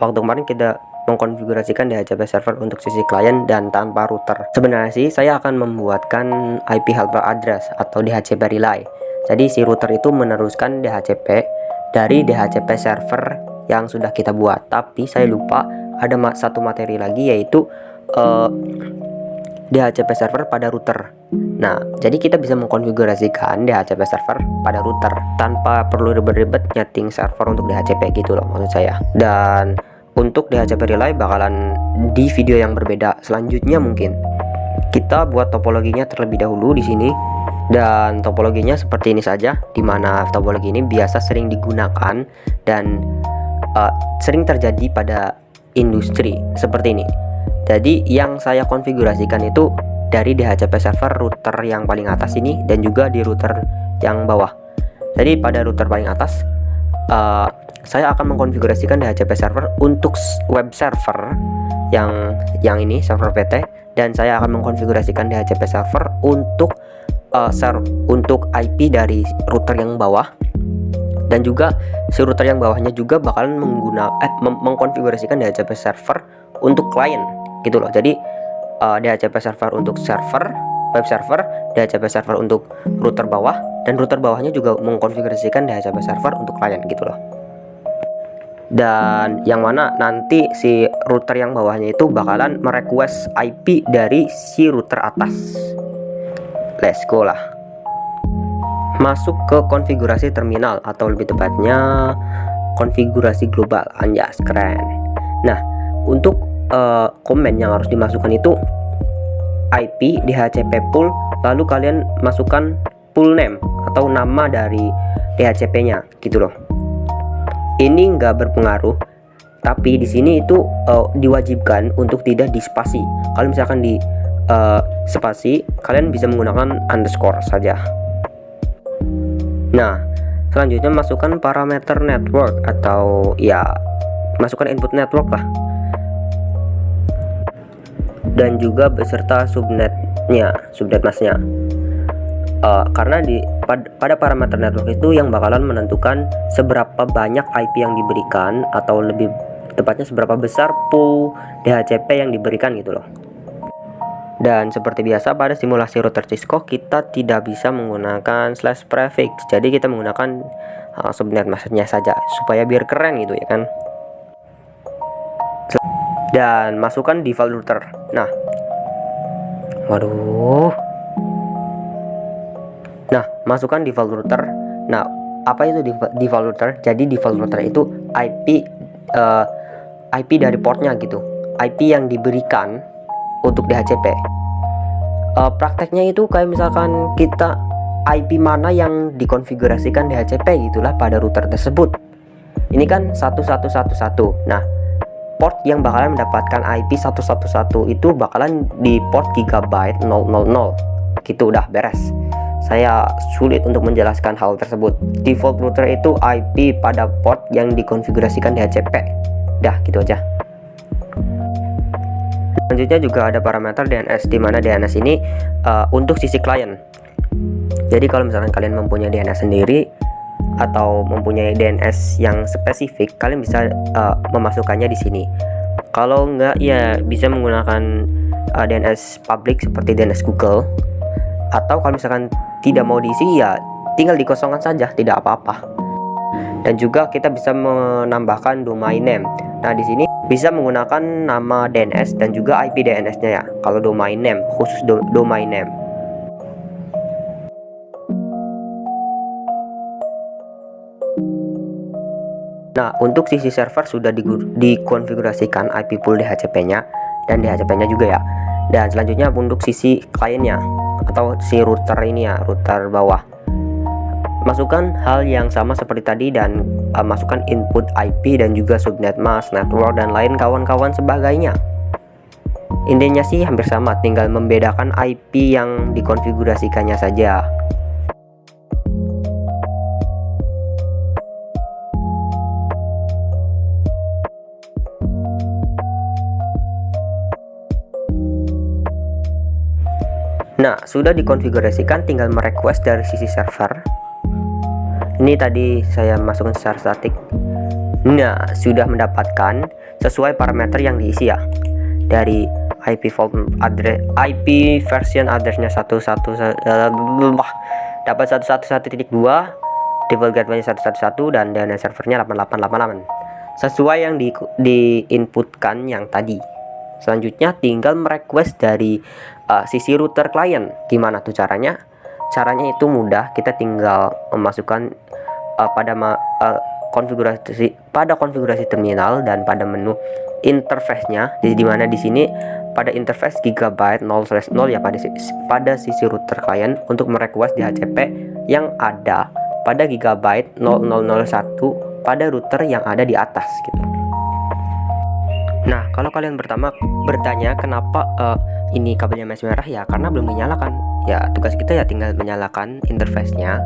waktu kemarin kita mengkonfigurasikan DHCP server untuk sisi klien dan tanpa router. Sebenarnya sih saya akan membuatkan IP helper address atau DHCP relay. Jadi si router itu meneruskan DHCP dari DHCP server yang sudah kita buat. Tapi saya lupa ada satu materi lagi, yaitu DHCP server pada router. Nah, jadi kita bisa mengkonfigurasikan DHCP server pada router tanpa perlu ribet-ribet nyeting server untuk DHCP gitu loh maksud saya. Dan untuk DHCP relay bakalan di video yang berbeda selanjutnya mungkin. Kita buat topologinya terlebih dahulu di sini. Dan topologinya seperti ini saja, dimana topologi ini biasa sering digunakan dan sering terjadi pada industri seperti ini. Jadi yang saya konfigurasikan itu dari DHCP server router yang paling atas ini dan juga di router yang bawah. Jadi pada router paling atas saya akan mengkonfigurasikan DHCP server untuk web server yang ini server PT, dan saya akan mengkonfigurasikan DHCP server untuk untuk IP dari router yang bawah, dan juga si router yang bawahnya juga bakalan mengkonfigurasikan DHCP server untuk klien gitu loh. Jadi DHCP server untuk server web server, DHCP server untuk router bawah, dan router bawahnya juga mengkonfigurasikan DHCP server untuk klien gitu loh. Dan yang mana nanti si router yang bawahnya itu bakalan merequest IP dari si router atas. Let's go lah. Masuk ke konfigurasi terminal, atau lebih tepatnya konfigurasi global. Anjas, keren. Nah, untuk komen yang harus dimasukkan itu IP DHCP pool, lalu kalian masukkan pool name atau nama dari DHCP-nya gitu loh. Ini nggak berpengaruh, tapi di sini itu diwajibkan untuk tidak dispasi. Kalau misalkan di spasi, kalian bisa menggunakan underscore saja. Nah, selanjutnya masukkan parameter network, atau ya masukkan input network lah, dan juga beserta subnetnya, subnet masnya. Karena pada parameter network itu yang bakalan menentukan seberapa banyak IP yang diberikan, atau lebih tepatnya seberapa besar pool DHCP yang diberikan gitu loh. Dan seperti biasa pada simulasi router Cisco, kita tidak bisa menggunakan slash prefix, jadi kita menggunakan subnet masknya saja supaya biar keren gitu ya kan. Dan masukkan default router. Nah, masukkan default router. Nah, apa itu default router? Jadi default router itu IP dari portnya gitu, IP yang diberikan untuk DHCP. Prakteknya itu kayak misalkan kita IP mana yang dikonfigurasikan DHCP gitulah pada router tersebut. Ini kan 1111. Nah, port yang bakalan mendapatkan IP 111 itu bakalan di port gigabyte 000 gitu. Udah beres. Saya sulit untuk menjelaskan hal tersebut. Default router itu IP pada port yang dikonfigurasikan DHCP. Dah gitu aja. Selanjutnya juga ada parameter DNS, di mana DNS ini untuk sisi klien. Jadi kalau misalkan kalian mempunyai DNS sendiri atau mempunyai DNS yang spesifik, kalian bisa memasukkannya di sini. Kalau enggak ya bisa menggunakan DNS public seperti DNS Google, atau kalau misalkan tidak mau diisi ya tinggal dikosongkan saja, tidak apa-apa. Dan juga kita bisa menambahkan domain name. Nah, di sini bisa menggunakan nama DNS dan juga IP DNS-nya ya. Kalau domain name, khusus domain name. Nah, untuk sisi server sudah dikonfigurasikan IP pool DHCP-nya dan DHCP-nya juga ya. Dan selanjutnya untuk sisi kliennya atau si router ini ya, router bawah. Masukkan hal yang sama seperti tadi dan masukkan input IP dan juga subnet mask, network, dan lain kawan-kawan sebagainya. Intinya sih hampir sama, tinggal membedakan IP yang dikonfigurasikannya saja. Nah, sudah dikonfigurasikan, tinggal merequest dari sisi server. Ini tadi saya masukkan secara statik. Nah, sudah mendapatkan sesuai parameter yang diisi ya. Dari IP version addressnya dapat 111.2, default gateway 111, dan DNS servernya 8888 sesuai yang diinputkan yang tadi. Selanjutnya tinggal merequest dari sisi router klien. Gimana tuh caranya? Caranya itu mudah, kita tinggal memasukkan konfigurasi terminal dan pada menu interface-nya, di mana di sini pada interface gigabyte 0/0 ya pada sisi router klien untuk merequest DHCP yang ada pada gigabyte 0001 pada router yang ada di atas gitu. Nah, kalau kalian bertanya kenapa ini kabelnya masih merah, ya karena belum dinyalakan. Ya, tugas kita ya tinggal menyalakan interface-nya.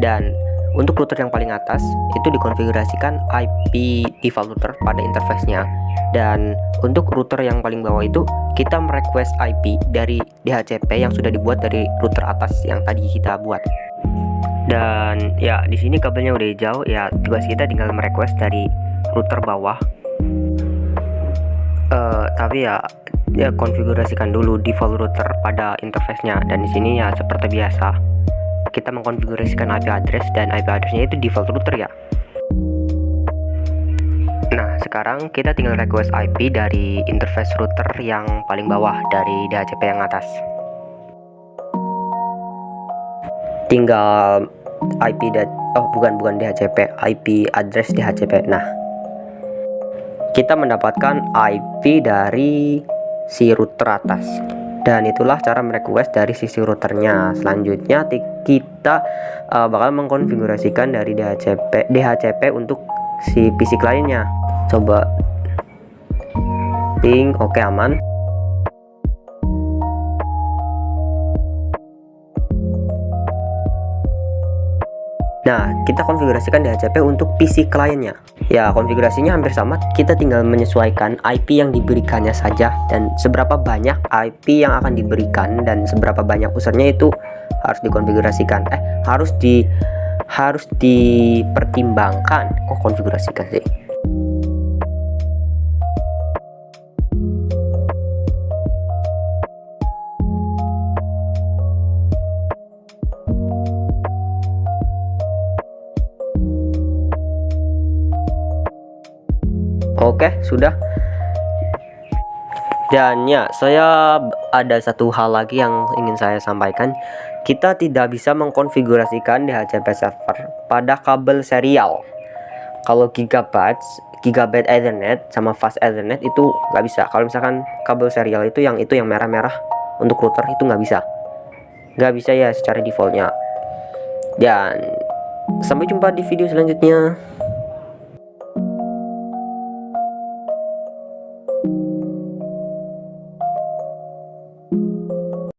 Dan untuk router yang paling atas itu dikonfigurasikan IP default router pada interface-nya. Dan untuk router yang paling bawah itu kita merequest IP dari DHCP yang sudah dibuat dari router atas yang tadi kita buat. Dan ya di sini kabelnya udah hijau, ya tugas kita tinggal merequest dari router bawah. Tapi ya konfigurasikan dulu default router pada interface-nya. Dan di sini ya seperti biasa kita mengkonfigurasikan IP address, dan IP addressnya itu default router ya. Nah, sekarang kita tinggal request IP dari interface router yang paling bawah dari DHCP yang atas. Tinggal bukan DHCP, IP address DHCP. Nah, kita mendapatkan IP dari si router atas. Dan itulah cara merequest dari sisi routernya. Selanjutnya kita bakal mengkonfigurasikan dari DHCP untuk si PC kliennya. Coba ping, oke, aman. Nah, kita konfigurasikan DHCP untuk PC kliennya. Ya, konfigurasinya hampir sama, kita tinggal menyesuaikan IP yang diberikannya saja, dan seberapa banyak IP yang akan diberikan dan seberapa banyak usernya itu harus dikonfigurasikan. Harus dipertimbangkan. Kok konfigurasikan sih? Oke, sudah. Dan ya, saya ada satu hal lagi yang ingin saya sampaikan. Kita tidak bisa mengkonfigurasikan DHCP server pada kabel serial. Kalau gigabyte Ethernet sama fast Ethernet itu nggak bisa. Kalau misalkan kabel serial itu yang merah-merah untuk router itu nggak bisa ya secara defaultnya. Dan sampai jumpa di video selanjutnya.